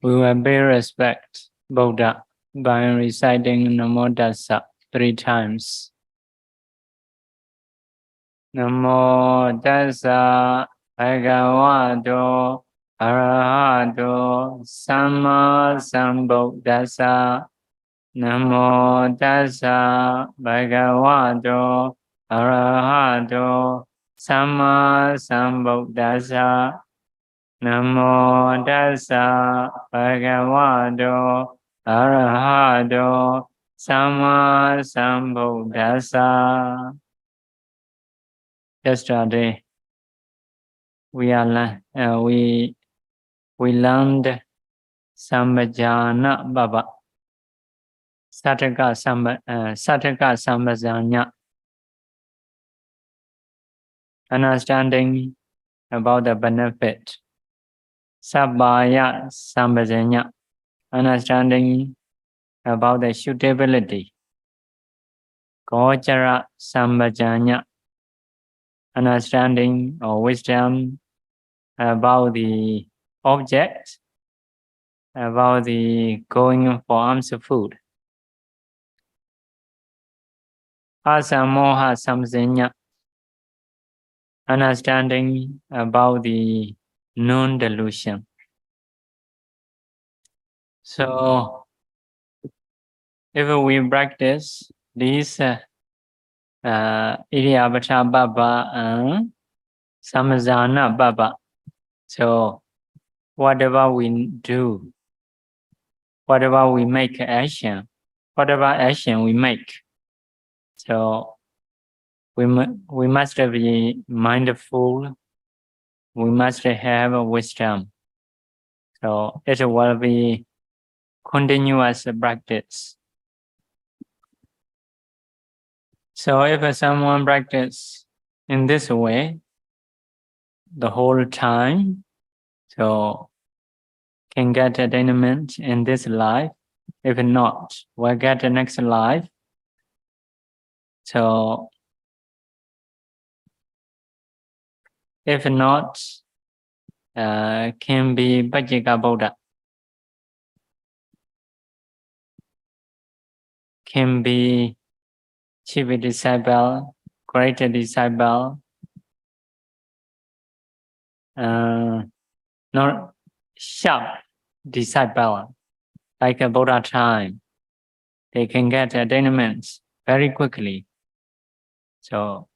We will pay respect Buddha by reciting Namo Tassa 3 times. Namo Tassa Bhagavato Arahato Samma Sambuddhassa. Namo Tassa Bhagavato Arahato Samma Sambuddhassa. Namo Tassa Bhagavato Arahato Samma Sambuddhassa. Yesterday, we learned Sambhajana Baba, Sataka Sambhajanya, understanding about the benefit. Sabbaya Sambhajanya, understanding about the suitability. Gochara Sambhajanya, understanding or wisdom about the object, about the going for alms food. Asamoha Samsenya, understanding about the non-delusion. So, if we practice these Iryabhata Baba and Samazana Baba, so whatever we do, whatever we make action, whatever action we make, so we must be mindful, we must have a wisdom. So it will be continuous practice. So if someone practice in this way the whole time, so can get attainment in this life. If not, will get the next life. So if not, can be Bhajika Buddha, can be chief disciple, great disciple, not sharp disciple, like a Buddha time. They can get attainment very quickly. So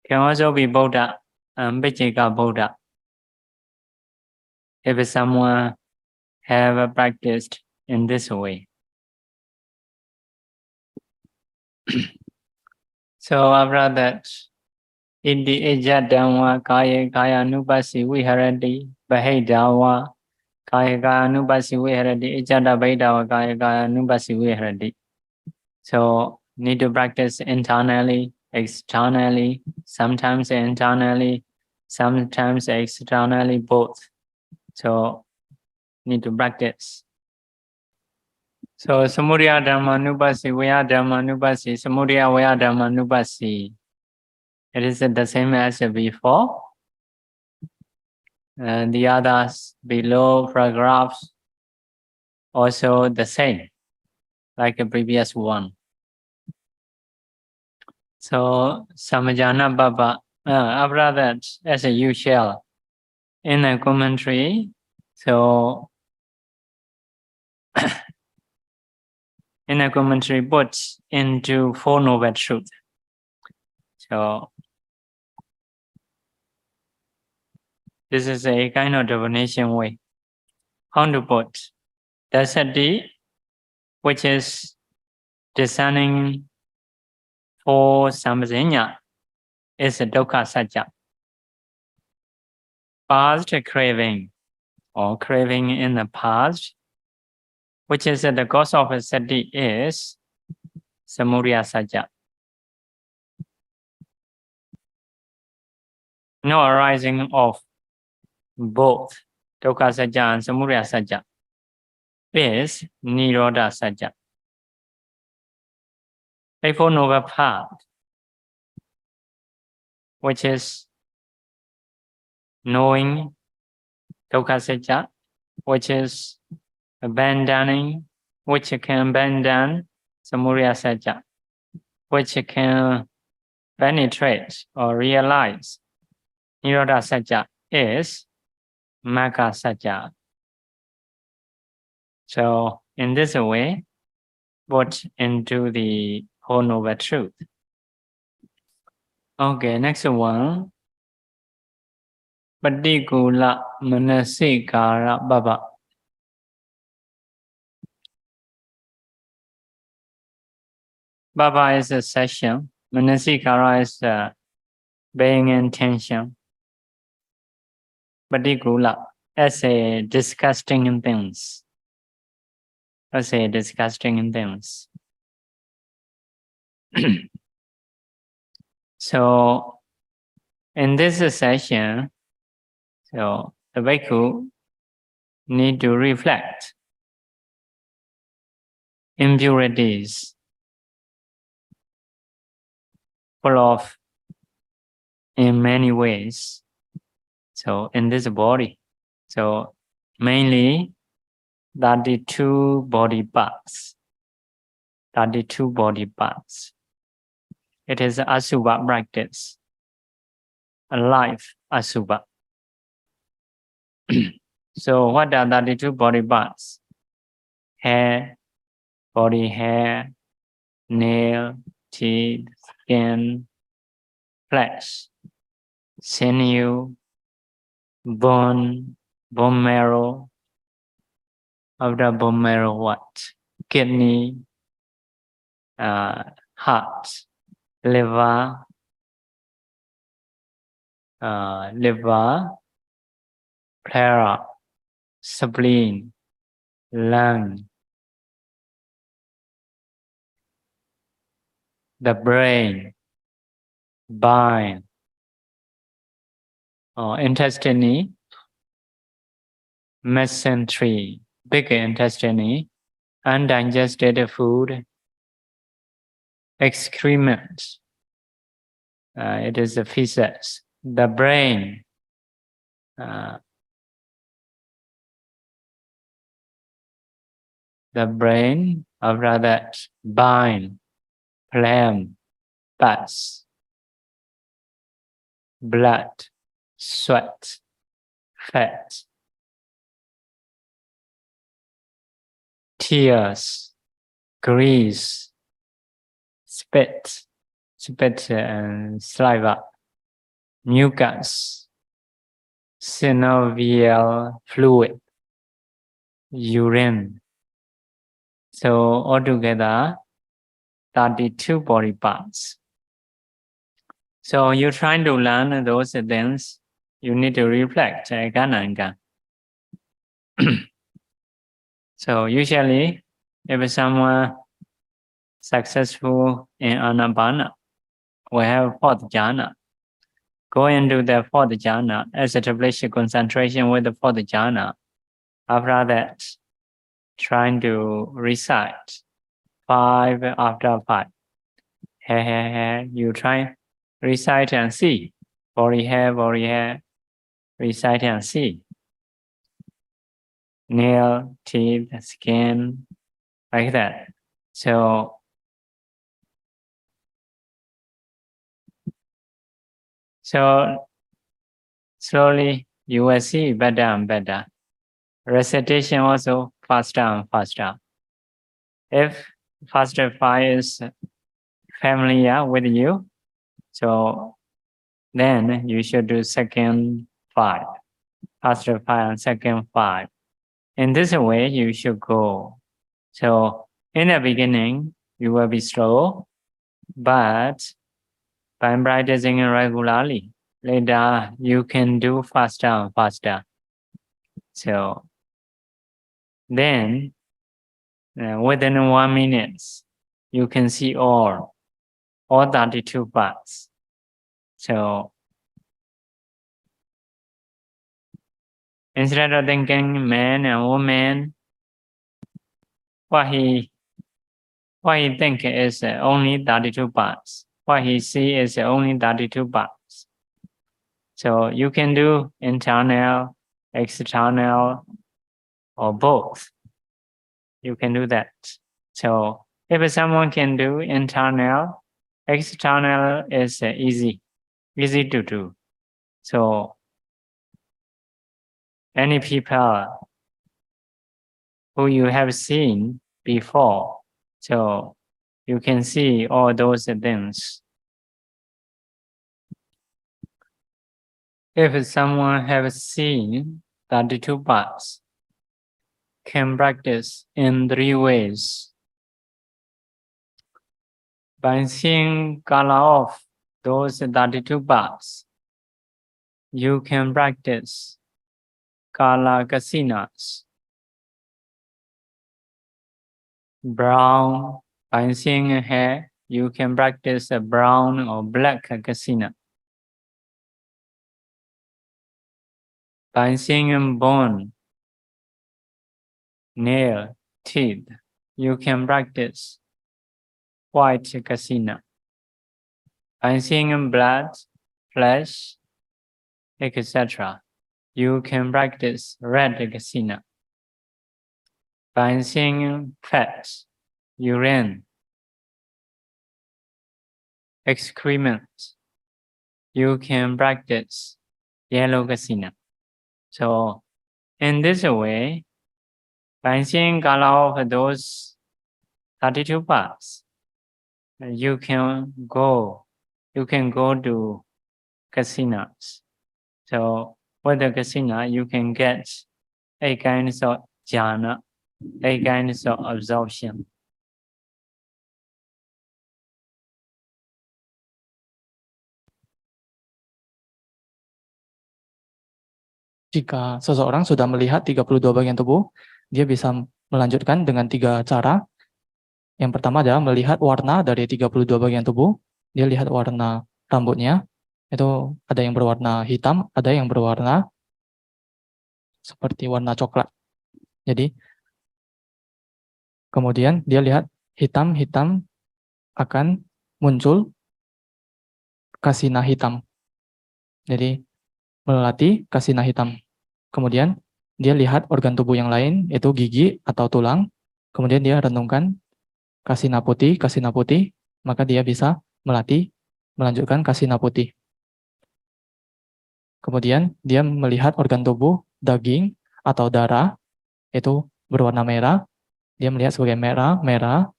can also be Buddha and Bhajika Buddha. If someone have practiced in this way. So after that, Iti Ejadamwa Kaya Kaya Nupasi Viharati Bahaidawa Kaya Kaya Nupasi Viharati Ejada Baidawa Kaya Kaya Nupasi Viharati. So need to practice internally, externally, sometimes internally, sometimes externally, both. So need to practice. So Samudaya Dhamma Nupasi, Vaya Dhamma Nupasi, Samudaya Vaya Dhamma Nupasi. It is the same as before. And the others below paragraphs also the same, like the previous one. So Samajana Baba, after that, as usual, in a commentary, so in a commentary puts into Four Noble Truths. So this is a kind of definition way. How to put the sati, which is discerning for Samajanya, is a dukkha satya. Past craving or craving in the past, which is the cause of a sati, is samudaya satya. No arising of both dukkha satya and samudaya satya is nirodha satya. Eightfold Noble Path, which is knowing Dukkha Satya, which is abandoning, which can abandon Samudaya Satya, which can penetrate or realize Nirodha Satya is Magga Satya. So in this way, put into the Whole Noble Truth. Okay, next one. Patikula Manasikara Baba. Baba is a session. Manasikara is being intention. Patikula as a disgusting things. As a disgusting things. So in this session, so the bhikkhu need to reflect impurities full of in many ways. So in this body, so mainly 32 body parts. 32 body parts. It is Asubha practice. A life Asubha. So what are 32 body parts? Hair, body hair, nail, teeth, skin, flesh, sinew, bone, bone marrow. After bone marrow, what? Kidney, heart, liver, pleura, spleen, lung, the brain, bile, intestine, mesentery, big intestine, undigested food, excrement. It is the feces. The brain, after that, bile, phlegm, pus, blood, sweat, fat, tears, grease, spit and saliva, mucus, synovial fluid, urine. So altogether, 32 body parts. So you're trying to learn those things, you need to reflect. So usually, if someone successful in Anapana, we have fourth jhana. Go into the fourth jhana, establish concentration with the fourth jhana. After that, trying to recite 5 after 5. Hair, you try recite and see. Body hair, recite and see. Nail, teeth, skin, like that. So slowly you will see better and better. Recitation also faster and faster. If first 5 is familiar with you, so then you should do second 5. First 5 and second 5. In this way, you should go. So in the beginning, you will be slow, but by practicing regularly, later you can do faster and faster. So then, within 1 minute, you can see all 32 parts. So instead of thinking man and woman, what he think is only 32 parts. What he see is only 32 parts. So you can do internal, external, or both. You can do that. So if someone can do internal, external is easy to do. So any people who you have seen before, so you can see all those things. If someone have seen 32 parts, can practice in 3 ways. By seeing color of those 32 parts, you can practice kala kasinas. Brown, by seeing hair, you can practice a brown or black kasina. By seeing bone, nail, teeth, you can practice white kasina. By seeing blood, flesh, etc., you can practice red kasina. By seeing fat, urine, excrement, you can practice yellow kasina. So in this way, by seeing color of those 32 parts, you can go to casinas. So with the casino, you can get 8 kinds of jhana, 8 kinds of absorption. 'Jika seseorang sudah melihat 32 bagian tubuh, dia bisa melanjutkan dengan 3 cara. Yang pertama adalah melihat warna dari 32 bagian tubuh. Dia lihat warna rambutnya, itu ada yang berwarna hitam, ada yang berwarna seperti warna coklat. Jadi, kemudian dia lihat hitam-hitam akan muncul kasina hitam. Jadi, melatih kasina hitam. Kemudian dia lihat organ tubuh yang lain, yaitu gigi atau tulang. Kemudian dia renungkan kasina putih, maka dia bisa melanjutkan kasina putih. Kemudian dia melihat organ tubuh, daging atau darah, itu berwarna merah. Dia melihat sebagai merah,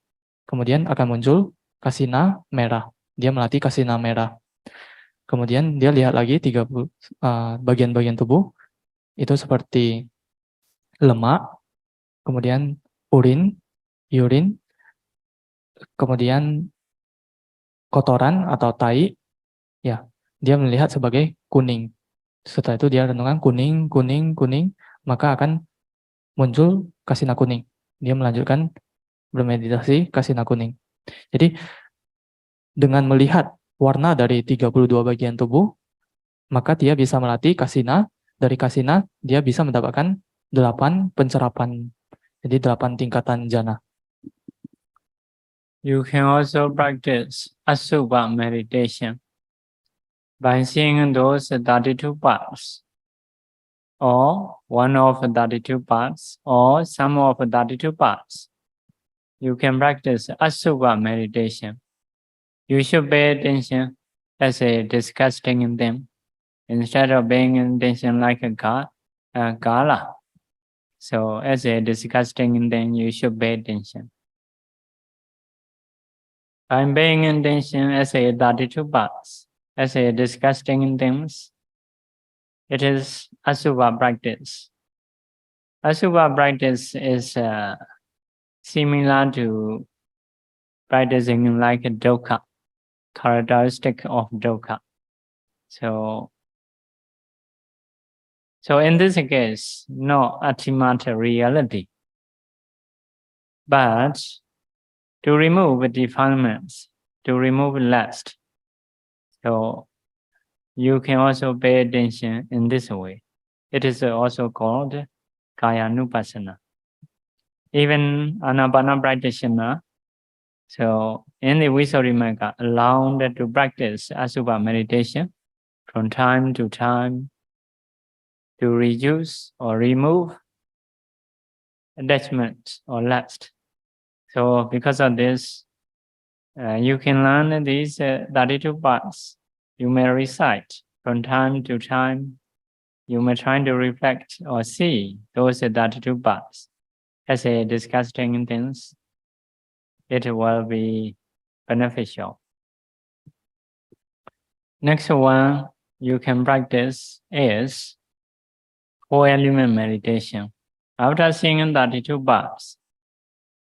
kemudian akan muncul kasina merah. Dia melatih kasina merah. Kemudian dia lihat lagi 30 bagian-bagian tubuh, itu seperti lemak, kemudian urin, kemudian kotoran atau tai, ya, dia melihat sebagai kuning. Setelah itu dia renungkan kuning, maka akan muncul kasina kuning. Dia melanjutkan bermeditasi kasina kuning. Jadi dengan melihat warna dari 32 bagian tubuh, maka dia bisa melatih kasina. Dari kasina dia bisa mendapatkan 8 pencerapan. Jadi 8 tingkatan jana. You can also practice Asubha meditation by seeing those 32 parts, or one of 32 parts, or some of 32 parts. You can practice Asubha meditation. You should pay attention as a disgusting thing, instead of paying attention like a kala. So as a disgusting thing, you should pay attention. By paying attention as a 32 parts, as a disgusting things, it is Asubha practice. Asubha practice is similar to practicing like a dukkha, characteristic of dukkha. So in this case, no ultimate reality, but to remove defilements, to remove lust. So you can also pay attention in this way. It is also called Kayanupassana. Even Anapana practitioner, so in the Visuddhimagga, allowed to practice Asubha meditation from time to time. to reduce or remove attachment or lust. So because of this, you can learn these 32 parts. You may recite from time to time. You may try to reflect or see those 32 parts as a disgusting things. It will be beneficial. Next one you can practice is 4-element meditation. After seeing 32 parts,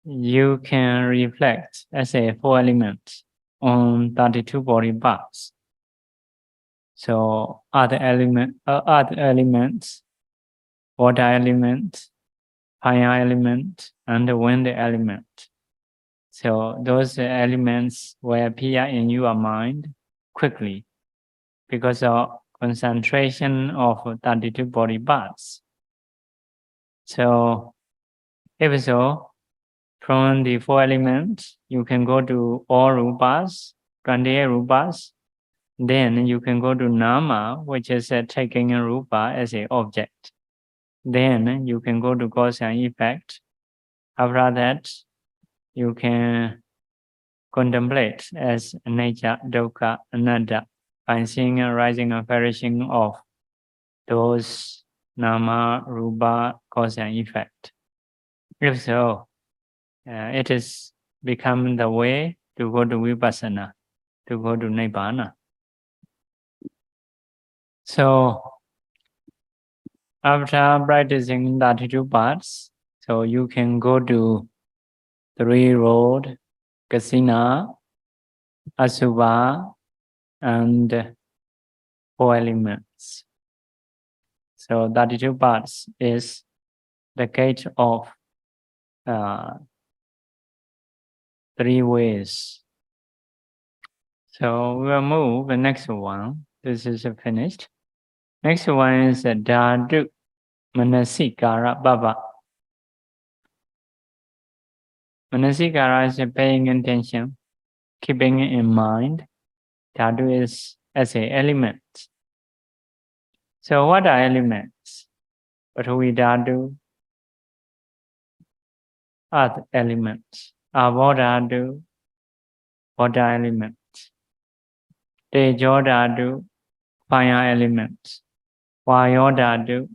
you can reflect as a 4-element on 32 body parts. So other elements, water element, fire element, and wind element. So those elements will appear in your mind quickly because of concentration of 32 body parts. So if so, from the 4 elements, you can go to all rupas, 28 rupas. Then you can go to nama, which is taking a rupa as an object. Then you can go to cause and effect. After that, you can contemplate as nature, dukkha, anatta, by seeing a rising and perishing of those nama, rupa, cause and effect. If so, it is become the way to go to vipassana, to go to nibbana. So after practicing 32 parts, so you can go to 3 road, kasina, asubha, and 4 elements. So 32 parts is the gate of 3 ways. So we will move the next one. This is finished. Next one is dhatu manasikara bhava. Manasikara is paying attention, keeping it in mind. Dhatu is as an element. So what are elements? Prithvi dhatu, earth element. Abo dhatu, water element. Tejo dhatu, fire element. Vayo dhatu,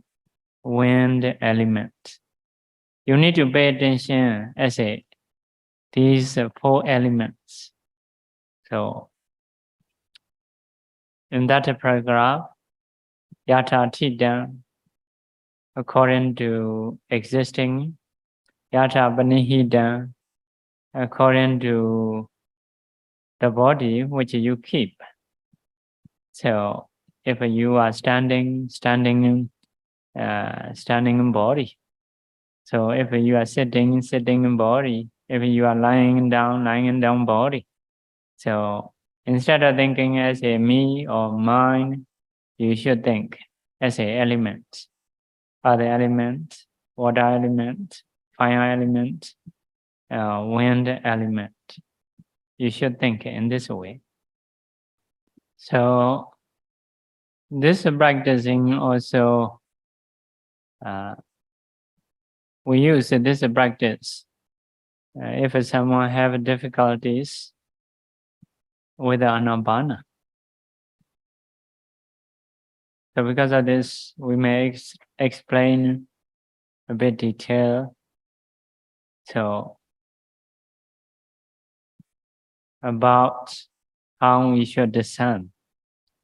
wind element. You need to pay attention as these 4 elements. So in that paragraph, yatha thidam, according to existing, yatha panihidam, according to the body which you keep. So if you are standing in body. So if you are sitting in body. If you are lying down body. So instead of thinking as a me or mine, you should think as a element. Other element, water element, fire element, wind element. You should think in this way. So this practicing also, we use this practice if someone have difficulties with anapana. So because of this, we may explain a bit detail. So about how we should discern,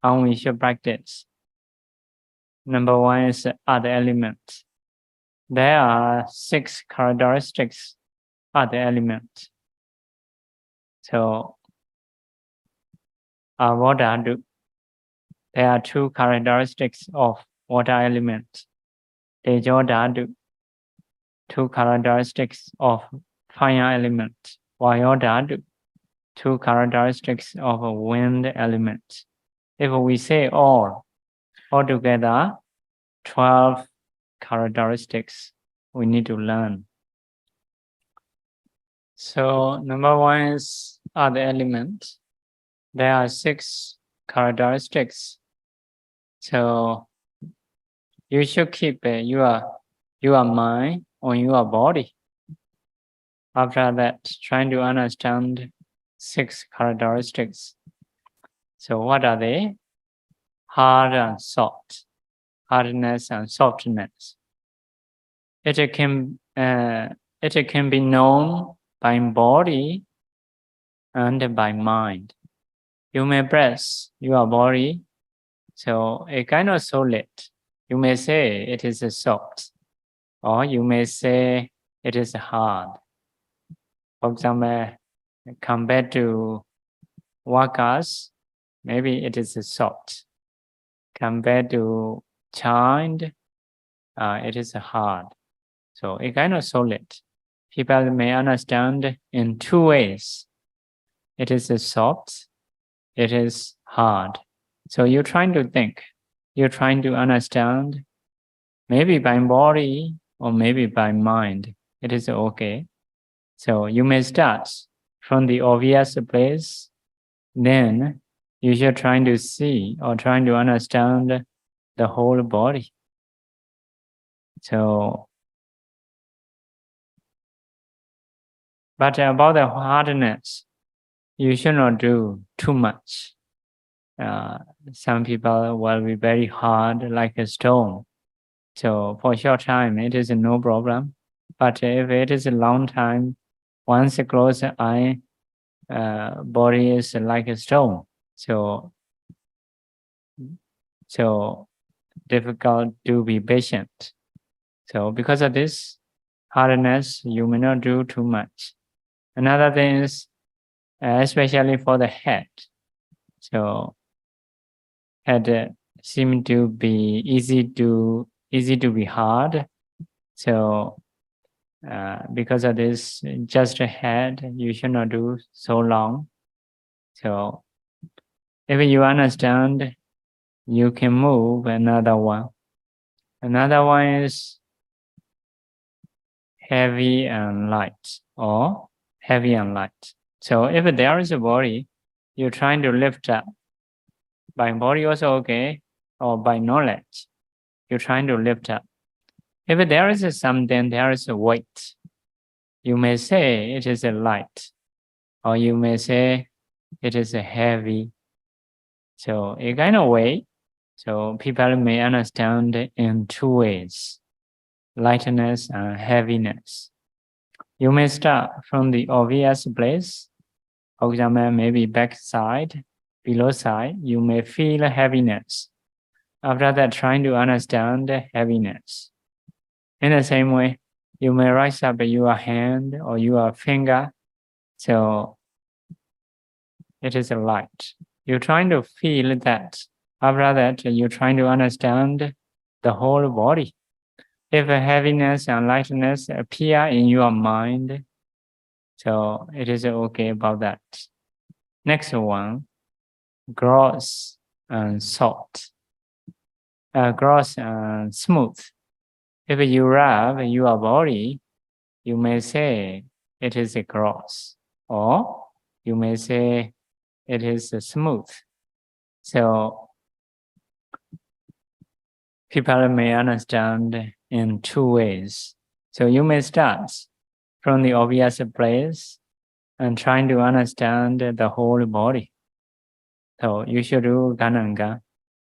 how we should practice. Number 1 is other elements. There are 6 characteristics of the elements. So water dhatu. There are 2 characteristics of water element. Tejo dhatu. 2 characteristics of fire element. Vayo dhatu. 2 characteristics of a wind element. If we say all together, 12 characteristics we need to learn. So number 1 is other elements. There are 6 characteristics. So you should keep your mind on your body. After that, trying to understand 6 characteristics. So what are they? Hard and soft, hardness and softness. It can be known by body and by mind. You may press your body, so a kind of solid. You may say it is soft, or you may say it is hard. For example, compared to workers, maybe it is soft. Compared to child, it is hard. So a kind of solid. People may understand in 2 ways. It is soft, it is hard. So you're trying to think, you're trying to understand, maybe by body or maybe by mind. It is okay. So you may start from the obvious place, then you should try to see or trying to understand the whole body. So, but about the hardness, you should not do too much. Some people will be very hard like a stone. So for a short time, it is no problem. But if it is a long time, once you close the eye, body is like a stone. So difficult to be patient. So because of this hardness, you may not do too much. Another thing is, especially for the head. So head seem to be easy to be hard. So because of this, just a head, you should not do so long. So if you understand, you can move another one. Another one is heavy and light, or heavy and light. So if there is a body, you're trying to lift up. By body also okay, or by knowledge, you're trying to lift up. If there is something, there is a weight. You may say it is a light, or you may say it is a heavy. So a kind of way. So people may understand in 2 ways, lightness and heaviness. You may start from the obvious place. For example, maybe back side, below side, you may feel heaviness. After that, trying to understand the heaviness. In the same way, you may raise up your hand or your finger. So it is a light. You're trying to feel that. After that, you're trying to understand the whole body. If a heaviness and lightness appear in your mind, so it is okay about that. Next one, gross and soft. Gross and smooth. If you rub your body, you may say it is a gross, or you may say it is smooth. So people may understand in 2 ways. So you may start from the obvious place and trying to understand the whole body. So you should do Gananga,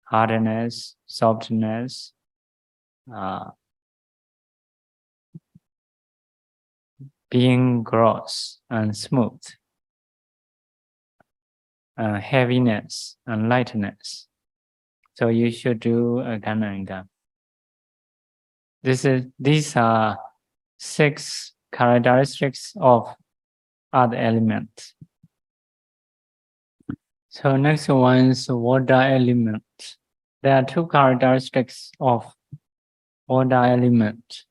hardness, softness, being gross and smooth, heaviness and lightness. So you should do a Gananga. These are 6 characteristics of other elements. So next one is water element. There are 2 characteristics of water element,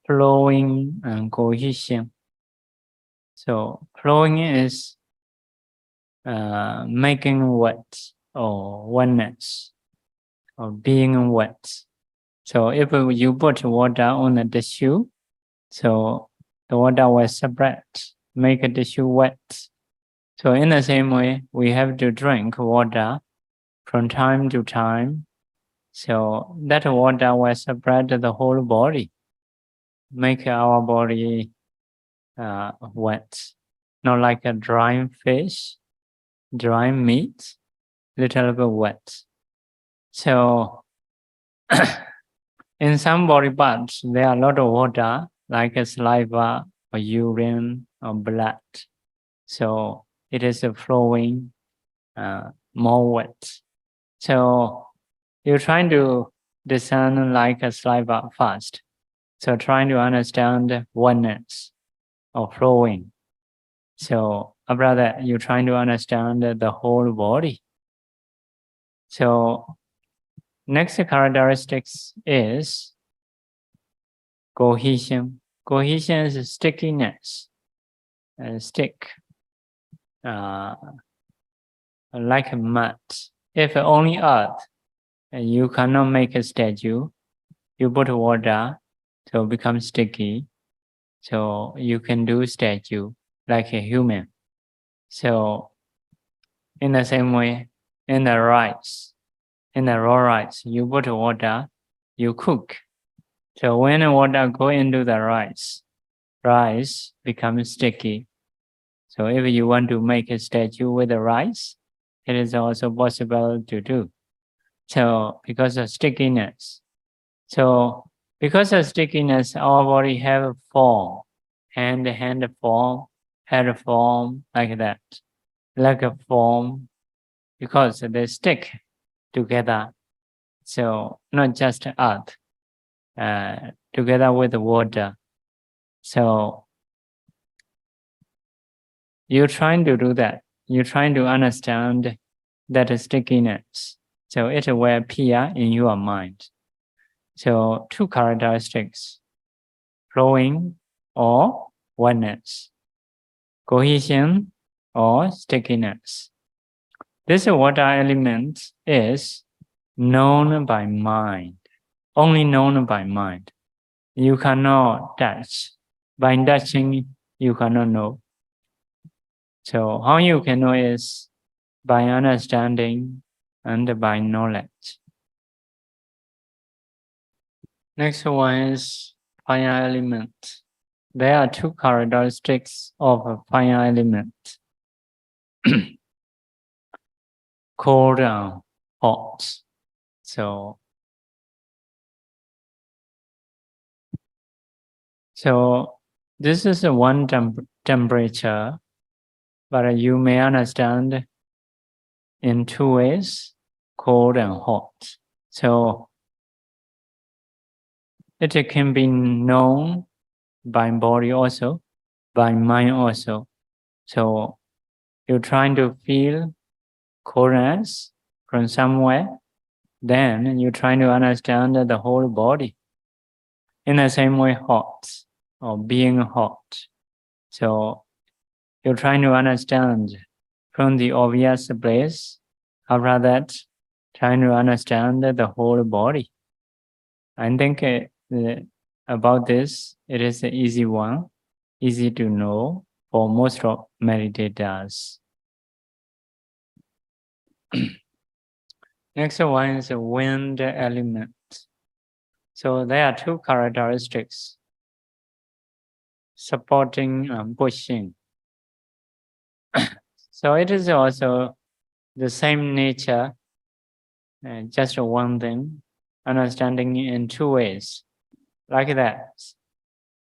flowing and cohesion. So flowing is making wet or wetness or being wet. So if you put water on the tissue, so the water will separate, make a tissue wet. So in the same way, we have to drink water from time to time. So that water will spread the whole body, make our body wet, not like a dry fish, dry meat, little bit wet. So in some body parts, there are a lot of water, like a saliva or urine or blood. So it is flowing more wet. So you're trying to discern like a saliva first. So trying to understand oneness or flowing. So after that, you're trying to understand the whole body. So next characteristics is cohesion. Cohesion is stickiness. Stick. Like a mud. If only earth, you cannot make a statue. You put water, so it becomes sticky. So you can do statue like a human. So in the same way, in the rice, in the raw rice, you put water, you cook. So when the water go into the rice becomes sticky. So if you want to make a statue with the rice, it is also possible to do. So because of stickiness. So because of stickiness, our body have a form, hand form, head form, like that, like a form, because they stick together. So not just earth, together with the water. So you're trying to do that. You're trying to understand that stickiness. So it will appear in your mind. So two characteristics, flowing or oneness, cohesion or stickiness. This water element is known by mind, only known by mind. You cannot touch. By touching, you cannot know. So how you can know is by understanding and by knowledge. Next one is fire element. There are two characteristics of a fire element. Cold and hot. So this is one temperature, but you may understand in two ways, cold and hot. So it can be known by body also, by mind also. So you're trying to feel coldness from somewhere, then you're trying to understand the whole body. In the same way, hot or being hot. So you're trying to understand from the obvious place, after that, trying to understand the whole body. I think about this, it is an easy one, easy to know for most of meditators. Next one is the wind element. So there are two characteristics, supporting and pushing. So it is also the same nature, just one thing, understanding in two ways, like that.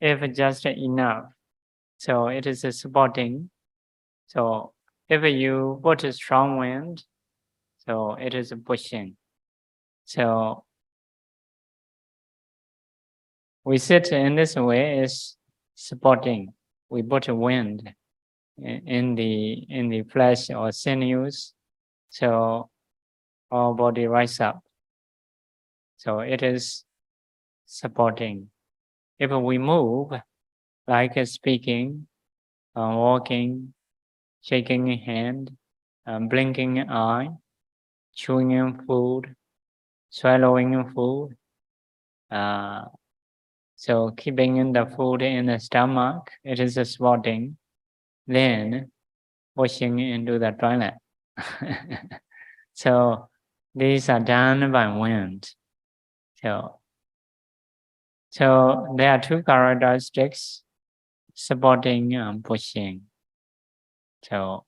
If just enough, so it is a supporting. So if you put a strong wind, so it is a pushing. So we sit in this way is supporting. We put a wind in the flesh or sinews, so our body rise up. So it is supporting. If we move, like speaking, walking, shaking a hand, blinking an eye, chewing food, swallowing food, so keeping the food in the stomach, it is a supporting. Then pushing into the toilet. So These are done by wind. So there are two characteristics supporting and pushing. So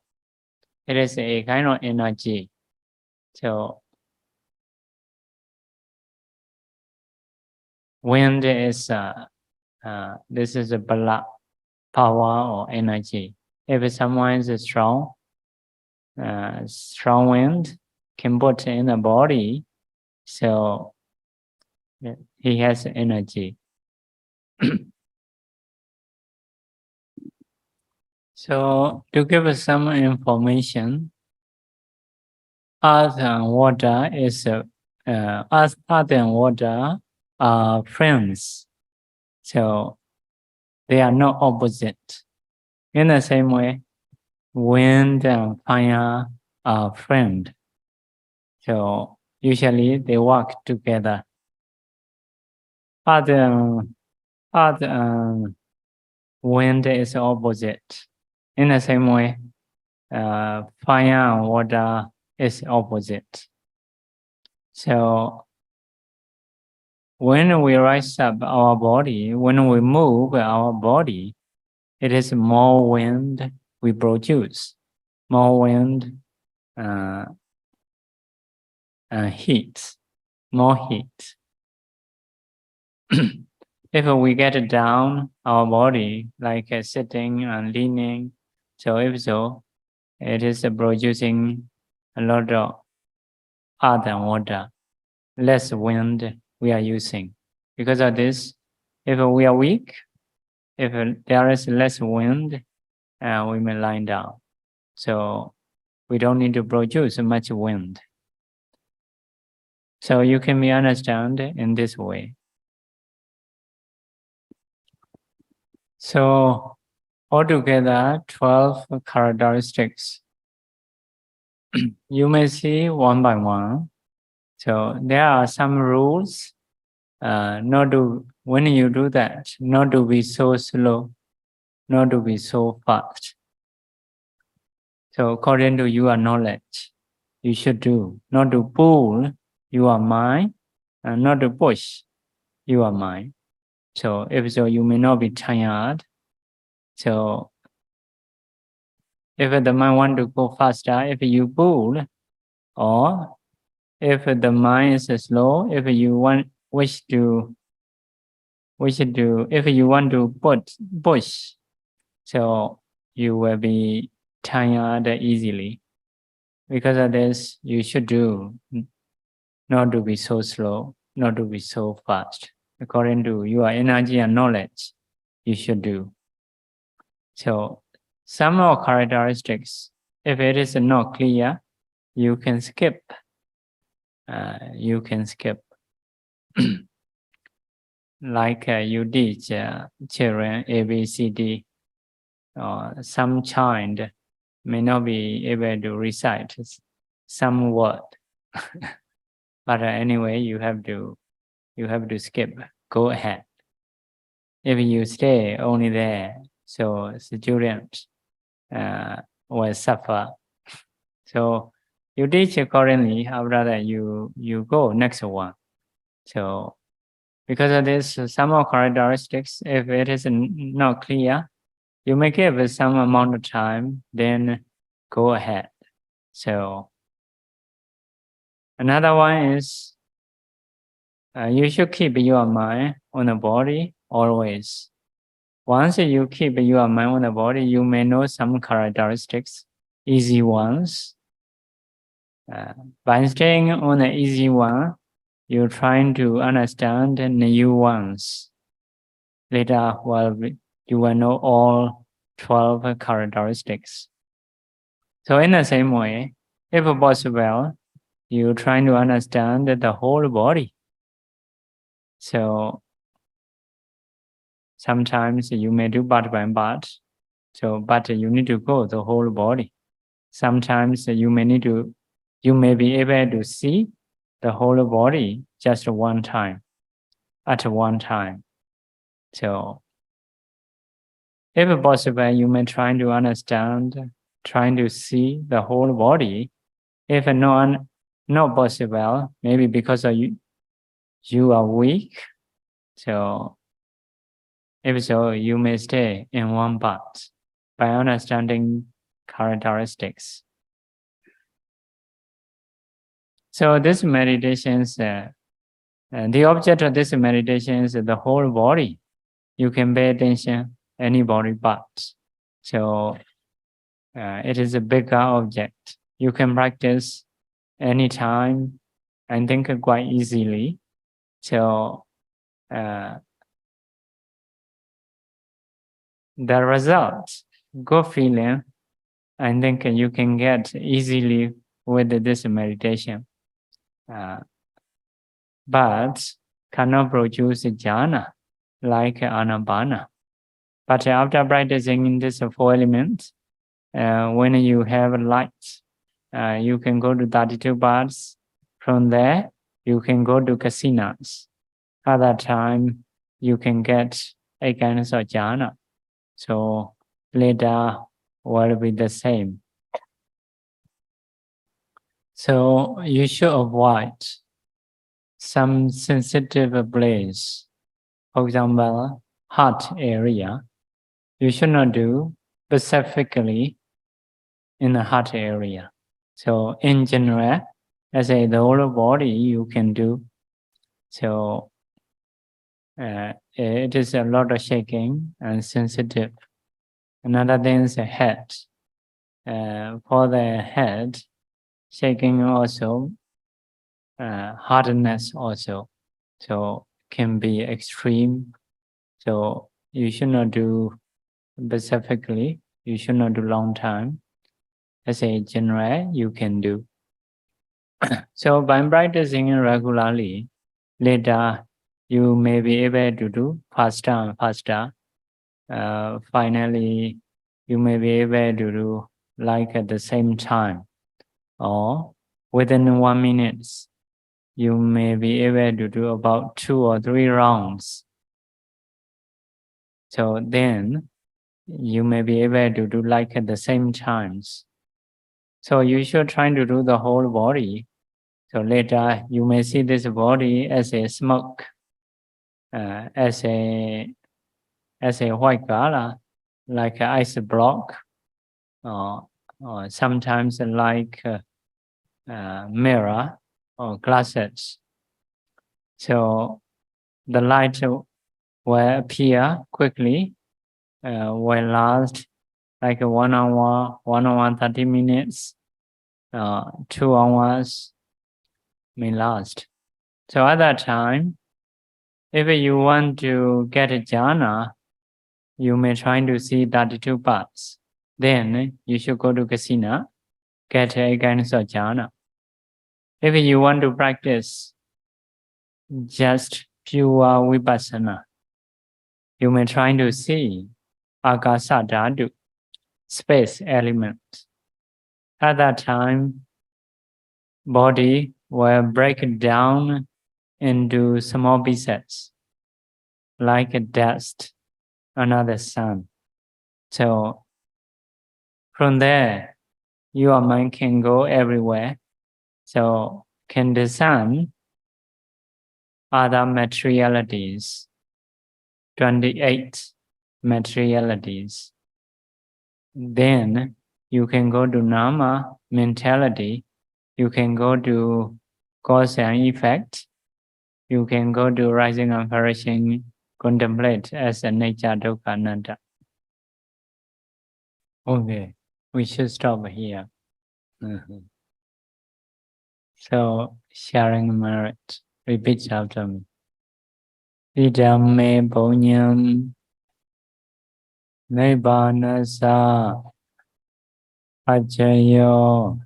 it is a kind of energy. So wind is this is a bala, power or energy. If someone is strong wind can put in the body, so he has energy. So to give us some information, earth and water is earth and water are friends. So they are not opposite. In the same way, wind and fire are friends. So usually they work together. Earth and wind is opposite. In the same way, fire and water is opposite. So when we rise up our body, when we move our body, it is more wind we produce, more wind heat, more heat. If we get down our body, like sitting and leaning, so if so, it is producing a lot of earth and water, less wind we are using. Because of this, if we are weak, if there is less wind, we may lie down. So we don't need to produce much wind. So you can be understand in this way. So altogether 12 characteristics. You may see one by one. So there are some rules. When you do that, not to be so slow, not to be so fast. So according to your knowledge, you should do, not to pull your mind, and not to push your mind. So if so, you may not be tired. So if the mind want to go faster, if you pull, or if the mind is slow, if you wish to, if you want to push, so you will be tired easily. Because of this, you should do, not to be so slow, not to be so fast. According to your energy and knowledge, you should do. So some of characteristics, if it is not clear, you can skip. You can skip. Like you teach children A, B, C, D, some child may not be able to recite some word. But anyway, you have to skip. Go ahead. If you stay only there, so students will suffer. So you teach accordingly. After that, you go next one. So because of this, some of characteristics, if it is not clear, you may give some amount of time, then go ahead. So another one is you should keep your mind on the body always. Once you keep your mind on the body, you may know some characteristics, easy ones. By staying on the easy one, you're trying to understand the new ones. Later, you will know all 12 characteristics. So in the same way, if possible, you're trying to understand the whole body. So sometimes you may do part by part, but you need to go the whole body. Sometimes you may be able to see the whole body just one time, at one time. So if possible, you may try to understand, trying to see the whole body. If not not possible. Maybe because of you are weak. So if so, you may stay in one path by understanding characteristics. So this meditations, the object of this meditation is the whole body. You can pay attention any body parts. So it is a bigger object. You can practice anytime and think quite easily. So the result, good feeling, I think you can get easily with this meditation. But cannot produce jhana like anapana. But after practicing in this 4 elements, when you have light, you can go to 32 parts. From there, you can go to kasinas. At that time, you can get 8 kinds of jhana. So later will be the same. So you should avoid some sensitive place. For example, heart area. You should not do specifically in the heart area. So in general, as the whole body you can do. So it is a lot of shaking and sensitive. Another thing is the head. For the head, shaking also, hardness also. So can be extreme. So you should not do specifically. You should not do long time. As a general, you can do. So by practicing regularly, later you may be able to do faster and faster. Finally, you may be able to do like at the same time, or within 1 minute, you may be able to do about 2 or 3 rounds. So then you may be able to do like at the same times. So you should try to do the whole body. So later you may see this body as a smoke, as a white color, like an ice block, or sometimes like mirror or glasses. So the light will appear quickly, will last like 1 hour, 1 hour 30 minutes, 2 hours may last. So at that time, if you want to get a jhana, you may try to see 32 parts. Then you should go to kasina, get a kinds of jhana. If you want to practice just pure vipassana, you may try to see akasa dhatu, space element. At that time, body will break down into small pieces, like a dust, another sun. So from there, your mind can go everywhere. So can discern other materialities, 28 materialities. Then you can go to nama mentality. You can go to cause and effect. You can go to rising and perishing, contemplate as a nature dukkha anatta. Okay, we should stop here. So sharing merit. Repeat after me. Idam me punyam nibbanasa ajayo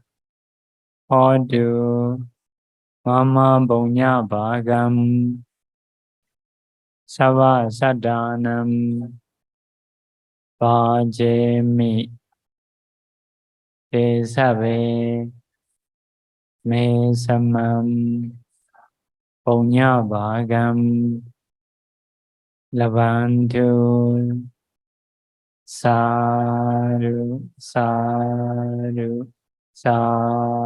hodu mama punya bhagam sava sadanam bhajemi te save me samam punya bhagam lavantu sadhu sadhu sadhu